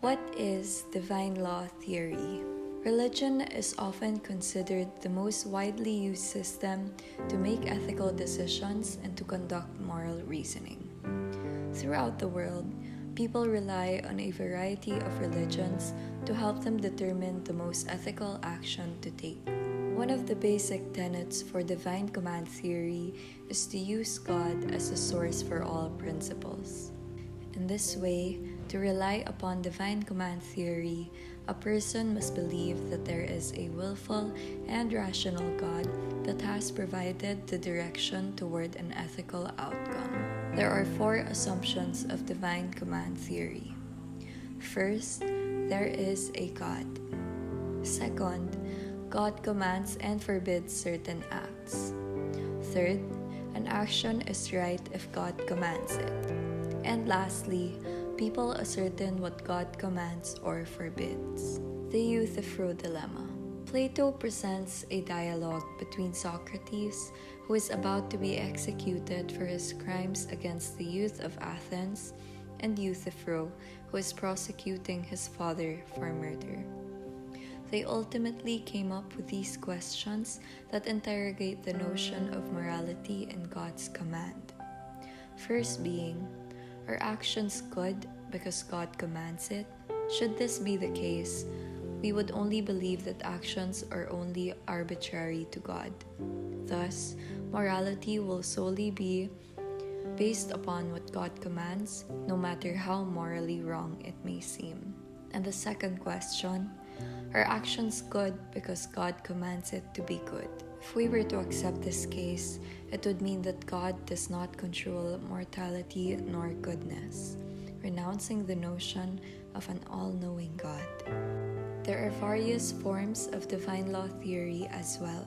What is divine law theory? Religion is often considered the most widely used system to make ethical decisions and to conduct moral reasoning. Throughout the world, people rely on a variety of religions to help them determine the most ethical action to take. One of the basic tenets for divine command theory is to use God as a source for all principles. In this way, to rely upon divine command theory, a person must believe that there is a willful and rational God that has provided the direction toward an ethical outcome. There are 4 assumptions of divine command theory. First, there is a God. Second, God commands and forbids certain acts. Third, an action is right if God commands it. And lastly, people ascertain what God commands or forbids. The Euthyphro dilemma. Plato presents a dialogue between Socrates, who is about to be executed for his crimes against the youth of Athens, and Euthyphro, who is prosecuting his father for murder. They ultimately came up with these questions that interrogate the notion of morality in God's command. First being, are actions good because God commands it? Should this be the case, we would only believe that actions are only arbitrary to God. Thus, morality will solely be based upon what God commands, no matter how morally wrong it may seem. And the second question, are actions good because God commands it to be good? If we were to accept this case, it would mean that God does not control mortality nor goodness, renouncing the notion of an all-knowing God. There are various forms of divine law theory as well.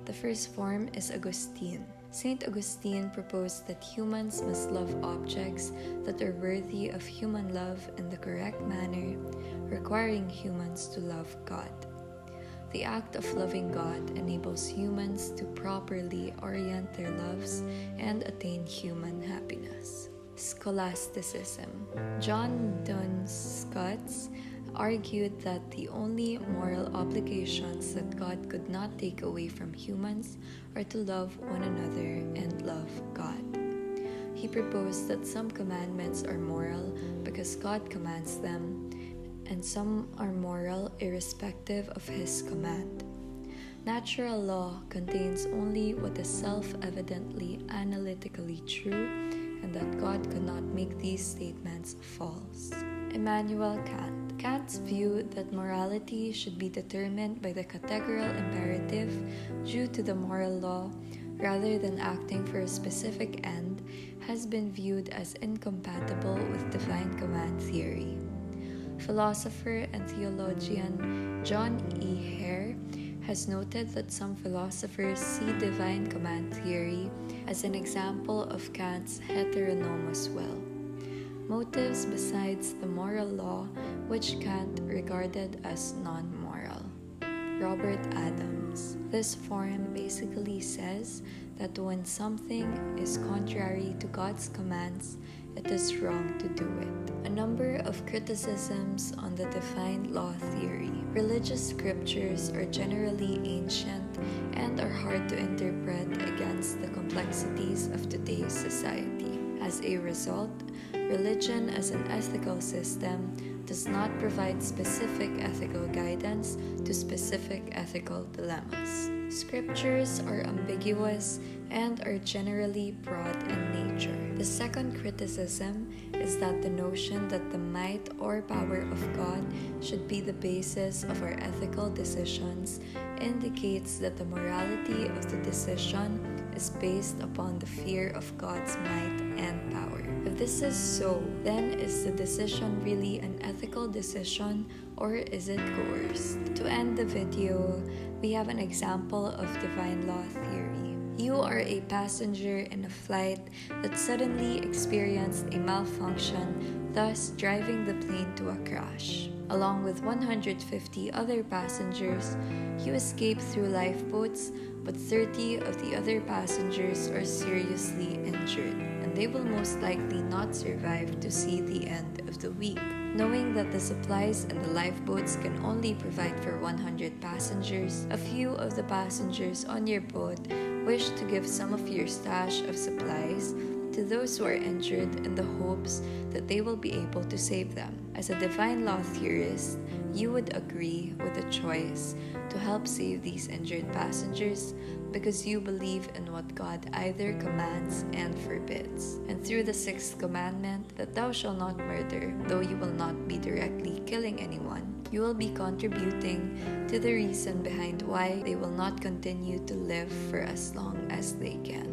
The first form is Augustine. Saint Augustine proposed that humans must love objects that are worthy of human love in the correct manner, requiring humans to love God. The act of loving God enables humans to properly orient their loves and attain human happiness. Scholasticism. John Duns Scots argued that the only moral obligations that God could not take away from humans are to love one another and love God. He proposed that some commandments are moral because God commands them, and some are moral irrespective of His command. Natural law contains only what is self-evidently analytically true, and that God could not make these statements false. Immanuel Kant. Kant's view that morality should be determined by the categorical imperative due to the moral law rather than acting for a specific end has been viewed as incompatible with divine command theory. Philosopher and theologian John E. Hare has noted that some philosophers see divine command theory as an example of Kant's heteronomous will. Motives besides the moral law which Kant regarded as non-moral. Robert Adams. This form basically says that when something is contrary to God's commands, it is wrong to do it. A number of criticisms on the divine law theory. Religious scriptures are generally ancient and are hard to interpret against the complexities of today's society. As a result, religion as an ethical system does not provide specific ethical guidance to specific ethical dilemmas. Scriptures are ambiguous and are generally broad in nature. The second criticism is that the notion that the might or power of God should be the basis of our ethical decisions indicates that the morality of the decision is based upon the fear of God's might and power. If this is so, then is the decision really an ethical decision or is it coerced? To end the video, we have an example of divine law theory. You are a passenger in a flight that suddenly experienced a malfunction, thus driving the plane to a crash. Along with 150 other passengers, you escape through lifeboats, but 30 of the other passengers are seriously injured, and they will most likely not survive to see the end of the week. Knowing that the supplies in the lifeboats can only provide for 100 passengers, a few of the passengers on your boat wish to give some of your stash of supplies to those who are injured in the hopes that they will be able to save them. As a divine law theorist, you would agree with the choice to help save these injured passengers because you believe in what God either commands and forbids. And through the sixth commandment, that thou shalt not murder, though you will not be directly killing anyone, you will be contributing to the reason behind why they will not continue to live for as long as they can.